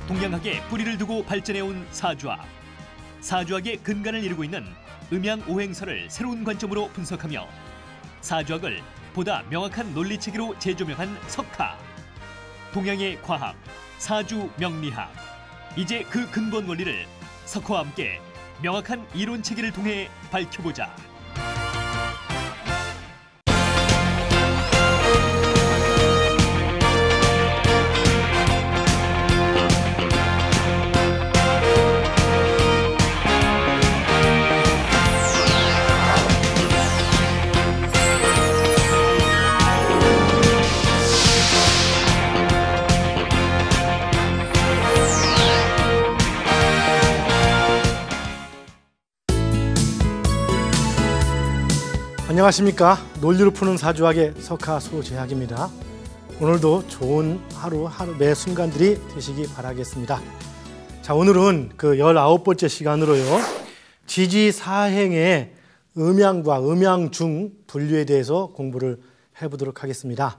동양학에 뿌리를 두고 발전해온 사주학. 사주학의 근간을 이루고 있는 음양오행설을 새로운 관점으로 분석하며 사주학을 보다 명확한 논리체계로 재조명한 석화. 동양의 과학, 사주명리학. 이제 그 근본 원리를 석화와 함께 명확한 이론체계를 통해 밝혀보자. 안녕하십니까. 논리로 푸는 사주학의 석하소재학입니다. 오늘도 좋은 하루 매 순간들이 되시기 바라겠습니다. 자, 오늘은 그 19번째 시간으로요, 지지사행의 음양과 음양중 분류에 대해서 공부를 해보도록 하겠습니다.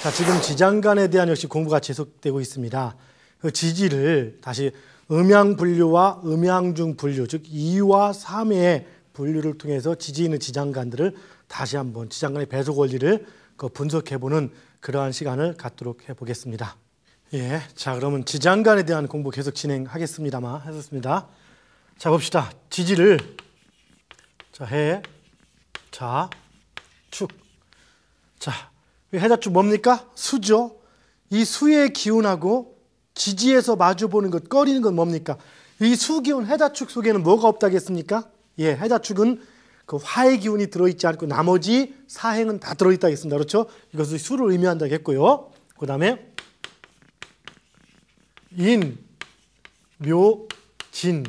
자, 지금 지장간에 대한 역시 공부가 지속되고 있습니다. 그 지지를 다시 음양분류와 음양중 분류, 즉 2와 3의 분류를 통해서 지지 있는 지장간들을 다시 한번 지장간의 배속 원리를 분석해보는 그러한 시간을 갖도록 해보겠습니다. 예, 자, 그러면 지장간에 대한 공부 계속 진행하겠습니다만 했었습니다. 자, 봅시다. 지지를 자, 해, 자, 축. 자, 해자축 뭡니까? 수죠. 이 수의 기운하고 지지에서 마주보는 것, 꺼리는 건 뭡니까? 이 수기운 해자축 속에는 뭐가 없다겠습니까? 예, 해자축은 그 화의 기운이 들어있지 않고 나머지 사행은 다 들어있다 했습니다. 그렇죠? 이것을 수를 의미한다고 했고요. 그 다음에 인, 묘, 진.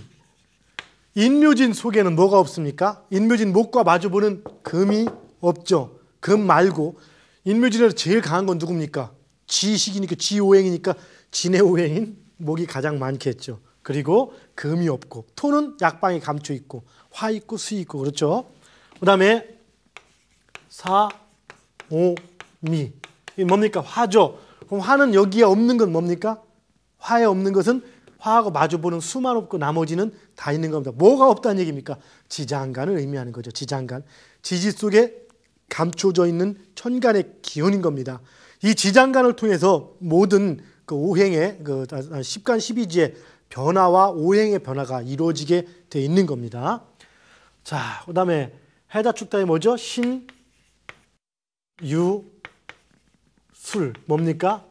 인묘진 속에는 뭐가 없습니까? 인묘진 목과 마주보는 금이 없죠. 금 말고 인묘진에서 제일 강한 건 누굽니까? 지식이니까 지오행이니까 진의 오행인 목이 가장 많겠죠. 그리고 금이 없고 토는 약방에 감춰 있고 화 있고 수 있고 그렇죠. 그 다음에 사, 오, 미. 이게 뭡니까? 화죠. 그럼 화는 여기에 없는 건 뭡니까? 화에 없는 것은 화하고 마주보는 수만 없고 나머지는 다 있는 겁니다. 뭐가 없다는 얘기입니까? 지장간을 의미하는 거죠. 지장간. 지지 속에 감춰져 있는 천간의 기운인 겁니다. 이 지장간을 통해서 모든 그 오행의 그 10간 12지의 변화와 오행의 변화가 이루어지게 되어 있는 겁니다. 자, 그 다음에 해자축 다음에 뭐죠? 신, 유, 술. 뭡니까?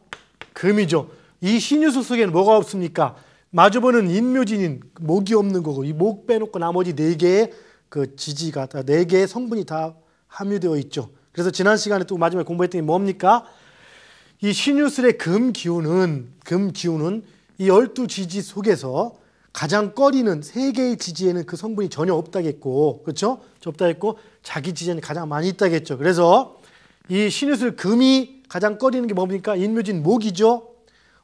금이죠. 이 신유술 속에는 뭐가 없습니까? 마주보는 인묘진인 목이 없는 거고, 이 목 빼놓고 나머지 4개의 그 지지가, 4개의 성분이 다 함유되어 있죠. 그래서 지난 시간에 또 마지막에 공부했던 게 뭡니까? 이 신유술의 금 기운은 이 12지지 속에서 가장 꺼리는 3개의 지지에는 그 성분이 전혀 없다겠고, 그렇죠? 없다 했고, 자기 지지에는 가장 많이 있다겠죠. 그래서 이 신유술 금이 가장 꺼리는 게 뭡니까? 인묘진 목이죠.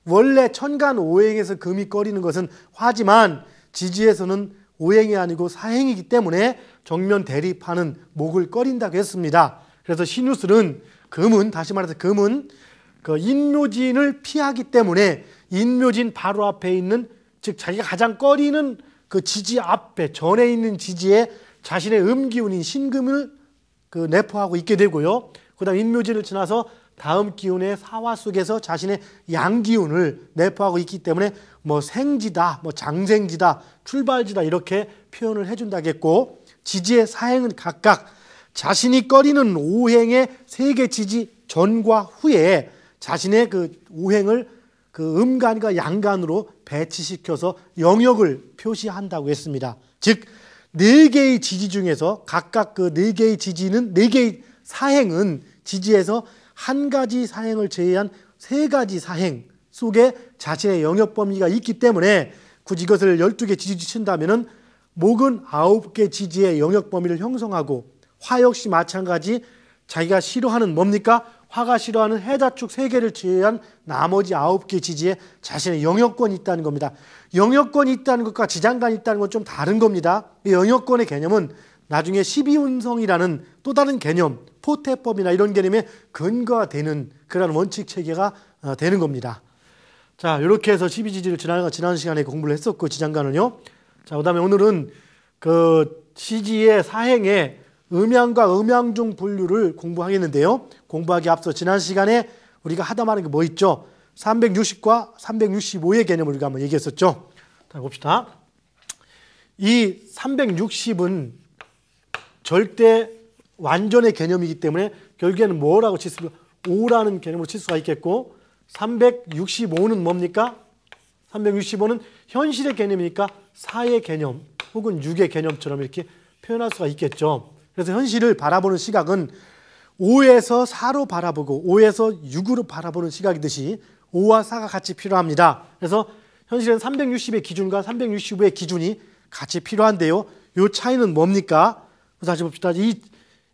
원래 천간 오행에서 금이 꺼리는 것은 화지만 지지에서는 오행이 아니고 사행이기 때문에 정면 대립하는 목을 꺼린다고 했습니다. 그래서 신유술은 다시 말해서 금은 그 인묘진을 피하기 때문에 인묘진 바로 앞에 있는, 즉 자기가 가장 꺼리는 그 지지 앞에 전에 있는 지지에 자신의 음기운인 신금을 그 내포하고 있게 되고요. 그 다음 인묘진을 지나서 다음 기운의 사화 속에서 자신의 양기운을 내포하고 있기 때문에 뭐 생지다, 뭐 장생지다, 출발지다 이렇게 표현을 해준다겠고, 지지의 사행은 각각 자신이 꺼리는 오행의 3개 지지 전과 후에 자신의 그 오행을 그 음간과 양간으로 배치시켜서 영역을 표시한다고 했습니다. 즉 4개의 지지 중에서 각각 그 4개의 지지는 4개의 사행은 지지에서 한 가지 사행을 제외한 3가지 사행 속에 자신의 영역 범위가 있기 때문에 굳이 이것을 12개 지지 친다면은 목은 9개 지지의 영역 범위를 형성하고, 화 역시 마찬가지 자기가 싫어하는 뭡니까? 화가 싫어하는 해자축 3개를 제외한 나머지 9개 지지에 자신의 영역권이 있다는 겁니다. 영역권이 있다는 것과 지장간이 있다는 건 좀 다른 겁니다. 이 영역권의 개념은 나중에 12운성이라는 또 다른 개념, 포태법이나 이런 개념에 근거가 되는 그런 원칙 체계가 되는 겁니다. 자, 이렇게 해서 12지지를 지난 시간에 공부를 했었고, 지장간은요. 자, 그 다음에 오늘은 그 시지의 사행의 음양과 음양중 분류를 공부하겠는데요. 공부하기 앞서 지난 시간에 우리가 하다 말한 게 뭐 있죠? 360과 365의 개념을 우리가 한번 얘기했었죠. 자, 봅시다. 이 360은 절대 완전의 개념이기 때문에 결국에는 뭐라고 칠 수 있습니까? 5라는 개념으로 칠 수가 있겠고, 365는 뭡니까? 365는 현실의 개념이니까 4의 개념 혹은 6의 개념처럼 이렇게 표현할 수가 있겠죠. 그래서 현실을 바라보는 시각은 5에서 4로 바라보고 5에서 6으로 바라보는 시각이듯이 5와 4가 같이 필요합니다. 그래서 현실은 360의 기준과 365의 기준이 같이 필요한데요. 이 차이는 뭡니까? 다시 봅시다.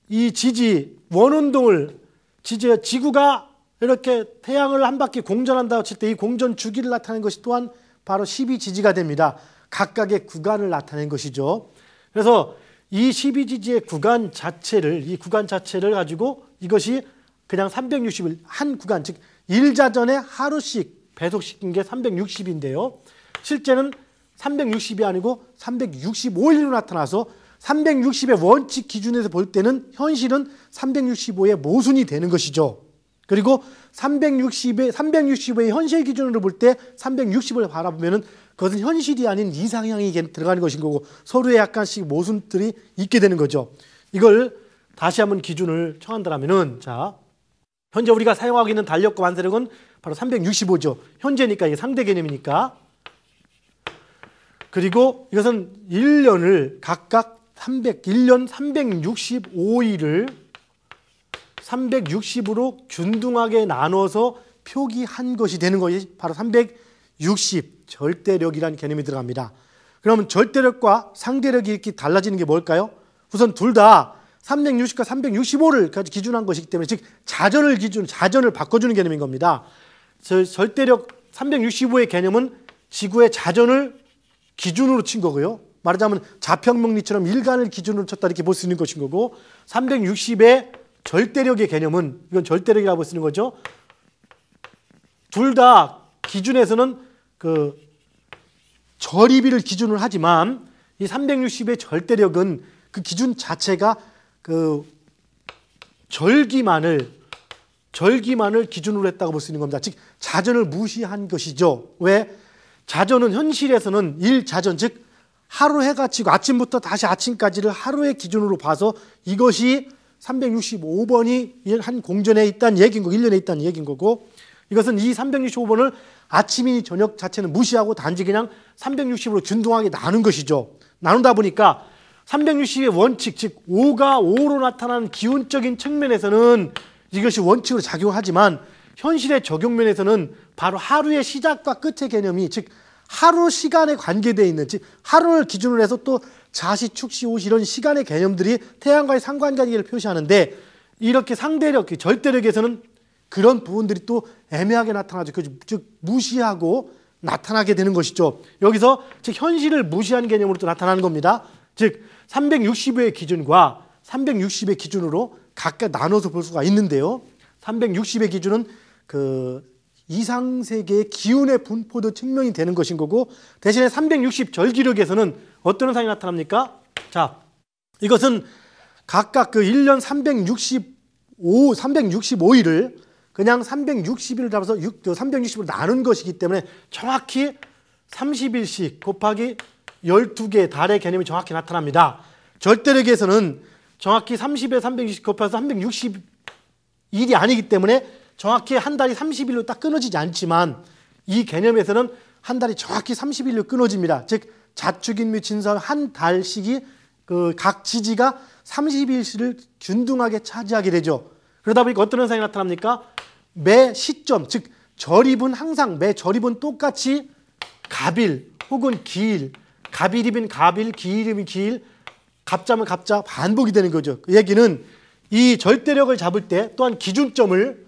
이 지지 원운동을 지구가 이렇게 태양을 한 바퀴 공전한다고 칠 때 이 공전 주기를 나타내는 것이 또한 바로 12지지가 됩니다. 각각의 구간을 나타낸 것이죠. 그래서 이 12지지의 구간 자체를 가지고 이것이 그냥 360일 한 구간, 즉 1자전에 하루씩 배속시킨 게 360인데요. 실제는 360이 아니고 365일로 나타나서 360의 원칙 기준에서 볼 때는 현실은 365의 모순이 되는 것이죠. 그리고 365의 현실 기준으로 볼 때 360을 바라보면은 그것은 현실이 아닌 이상향이 들어가는 것인 거고 서로의 약간씩 모순들이 있게 되는 거죠. 이걸 다시 한번 기준을 청한다면은 자, 현재 우리가 사용하고 있는 달력과 완세력은 바로 365죠. 현재니까 이게 상대 개념이니까. 그리고 이것은 1년을 각각 1년 365일을 360으로 균등하게 나눠서 표기한 것이 되는 것이 바로 360 절대력이라는 개념이 들어갑니다. 그러면 절대력과 상대력이 이렇게 달라지는 게 뭘까요? 우선 둘 다 360과 365를 기준한 것이기 때문에 즉 자전을 바꿔주는 개념인 겁니다. 절대력 365의 개념은 지구의 자전을 기준으로 친 거고요. 말하자면 자평명리처럼 일간을 기준으로 쳤다 이렇게 볼 수 있는 것인 거고 360의 절대력의 개념은 이건 절대력이라고 쓰는 거죠. 둘 다 기준에서는 그 절입비를 기준으로 하지만 이 360의 절대력은 그 기준 자체가 그 절기만을 기준으로 했다고 볼 수 있는 겁니다. 즉 자전을 무시한 것이죠. 왜? 자전은 현실에서는 일자전 즉 하루 해가 지고 아침부터 다시 아침까지를 하루의 기준으로 봐서 이것이 365번이 한 공전에 있다는 얘기인 거고 1년에 있다는 얘기인 거고 이것은 이 365번을 아침이니 저녁 자체는 무시하고 단지 그냥 360으로 균등하게 나눈 것이죠. 나누다 보니까 360의 원칙 즉 5가 5로 나타나는 기운적인 측면에서는 이것이 원칙으로 작용하지만 현실의 적용면에서는 바로 하루의 시작과 끝의 개념이 즉 하루 시간에 관계되어 있는 즉 하루를 기준으로 해서 또 자시, 축시, 오시 이런 시간의 개념들이 태양과의 상관관계를 표시하는데 이렇게 상대력, 절대력에서는 그런 부분들이 또 애매하게 나타나죠. 즉 무시하고 나타나게 되는 것이죠. 여기서 즉 현실을 무시하는 개념으로 또 나타나는 겁니다. 즉 360의 기준과 360의 기준으로 각각 나눠서 볼 수가 있는데요. 360의 기준은 그 이상세계의 기운의 분포도 측면이 되는 것인 거고 대신에 360 절기력에서는 어떤 현상이 나타납니까? 자, 이것은 각각 그 1년 365일을 그냥 360일을 잡아서 360으로 나눈 것이기 때문에 정확히 30일씩 곱하기 12개의 달의 개념이 정확히 나타납니다. 절대력에서는 정확히 30에 360 곱해서 360일이 아니기 때문에 정확히 한 달이 30일로 딱 끊어지지 않지만 이 개념에서는 한 달이 정확히 30일로 끊어집니다. 즉 자축인 및 진설 한 달씩이 그 각 지지가 30일씩을 균등하게 차지하게 되죠. 그러다 보니까 어떤 현상이 나타납니까? 매 시점 즉 절입은 항상 매 절입은 똑같이 갑일 혹은 기일 갑일이면 갑일 기일이면 기일 갑자면 갑자 반복이 되는 거죠. 그 얘기는 이 절대력을 잡을 때 또한 기준점을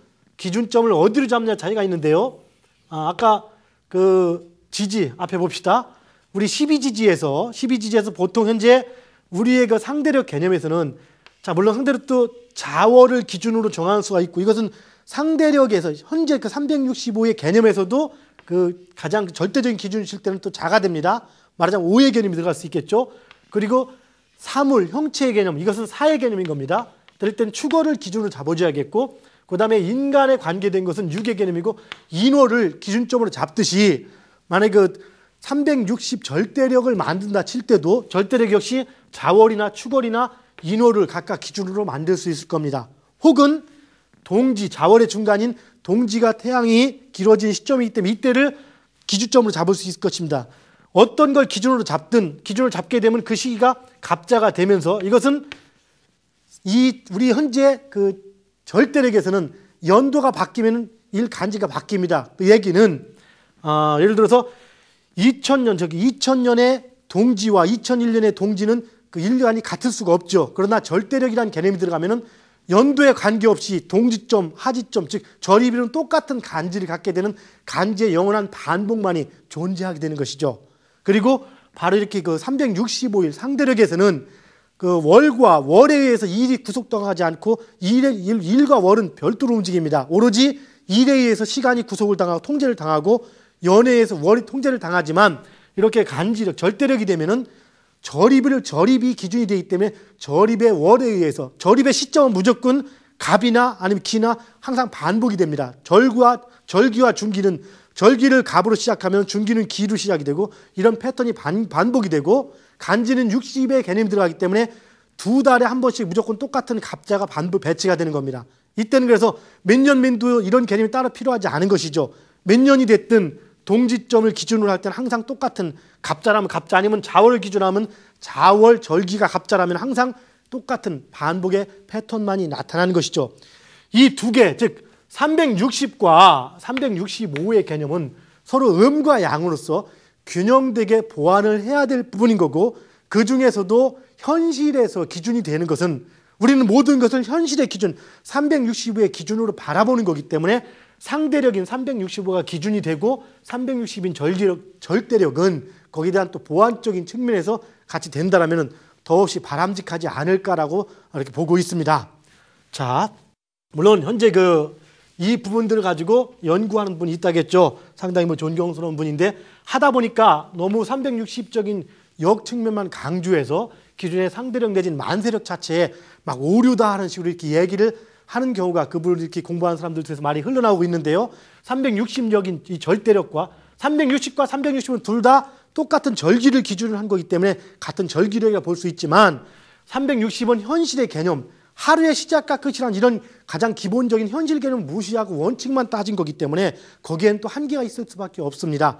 어디로 잡느냐 차이가 있는데요. 아까 그 지지 앞에 봅시다. 우리 12지지에서 보통 현재 우리의 그 상대력 개념에서는 자 물론 상대력도 자월을 기준으로 정할 수가 있고 이것은 상대력에서 현재 그 365의 개념에서도 그 가장 절대적인 기준을 칠 때는 또 자가 됩니다. 말하자면 오의 개념이 들어갈 수 있겠죠. 그리고 사물, 형체의 개념, 이것은 사의 개념인 겁니다. 그럴 땐 축어를 기준으로 잡아줘야겠고, 그 다음에 인간에 관계된 것은 육의 개념이고, 인호를 기준점으로 잡듯이 만약에 그 360 절대력을 만든다 칠 때도 절대력 역시 자월이나 축월이나 인호를 각각 기준으로 만들 수 있을 겁니다. 혹은 동지, 자월의 중간인 동지가 태양이 길어진 시점이기 때문에 이때를 기준점으로 잡을 수 있을 것입니다. 어떤 걸 기준으로 잡든 기준을 잡게 되면 그 시기가 갑자가 되면서 이것은 우리 현재 그 절대력에서는 연도가 바뀌면 일간지가 바뀝니다. 그 얘기는 예를 들어서 2000년의 동지와 2001년의 동지는 그 일간이 같을 수가 없죠. 그러나 절대력이라는 개념이 들어가면은 연도에 관계없이 동지점, 하지점, 즉 절입일은 똑같은 간지를 갖게 되는 간지의 영원한 반복만이 존재하게 되는 것이죠. 그리고 바로 이렇게 그 365일 상대력에서는 그 월과 월에 의해서 일이 구속당하지 않고 일과 월은 별도로 움직입니다. 오로지 일에 의해서 시간이 구속을 당하고 통제를 당하고 연에 의해서 월이 통제를 당하지만 이렇게 간지력, 절대력이 되면은 절입이 기준이 되기 때문에 절입의 월에 의해서 절입의 시점은 무조건 갑이나 아니면 기나 항상 반복이 됩니다. 절기와 중기는 절기를 갑으로 시작하면 중기는 기로 시작이 되고 이런 패턴이 반복이 되고 간지는 60의 개념이 들어가기 때문에 두 달에 한 번씩 무조건 똑같은 갑자가 반복 배치가 되는 겁니다. 이때는 그래서 몇 년민도 이런 개념이 따로 필요하지 않은 것이죠. 몇 년이 됐든 동지점을 기준으로 할 때는 항상 똑같은 갑자라면 갑자 아니면 자월을 기준으로 하면 자월 절기가 갑자라면 항상 똑같은 반복의 패턴만이 나타나는 것이죠. 이 두 개, 즉 360과 365의 개념은 서로 음과 양으로서 균형되게 보완을 해야 될 부분인 거고 그 중에서도 현실에서 기준이 되는 것은 우리는 모든 것을 현실의 기준 365의 기준으로 바라보는 거기 때문에 상대력인 365가 기준이 되고 360인 절대력은 거기에 대한 또 보완적인 측면에서 같이 된다라면 더없이 바람직하지 않을까라고 이렇게 보고 있습니다. 자, 물론 현재 이 부분들을 가지고 연구하는 분이 있다겠죠. 상당히 존경스러운 분인데 하다 보니까 너무 360적인 역 측면만 강조해서 기존의 상대력 내지는 만세력 자체에 막 오류다 하는 식으로 이렇게 얘기를 하는 경우가 그분을 이렇게 공부하는 사람들 중에서 많이 흘러나오고 있는데요. 360역인 이 절대력과 360과 360은 둘 다 똑같은 절기를 기준으로 한 거기 때문에 같은 절기력이라 볼 수 있지만 360은 현실의 개념, 하루의 시작과 끝이란 이런 가장 기본적인 현실 개념을 무시하고 원칙만 따진 거기 때문에 거기엔 또 한계가 있을 수밖에 없습니다.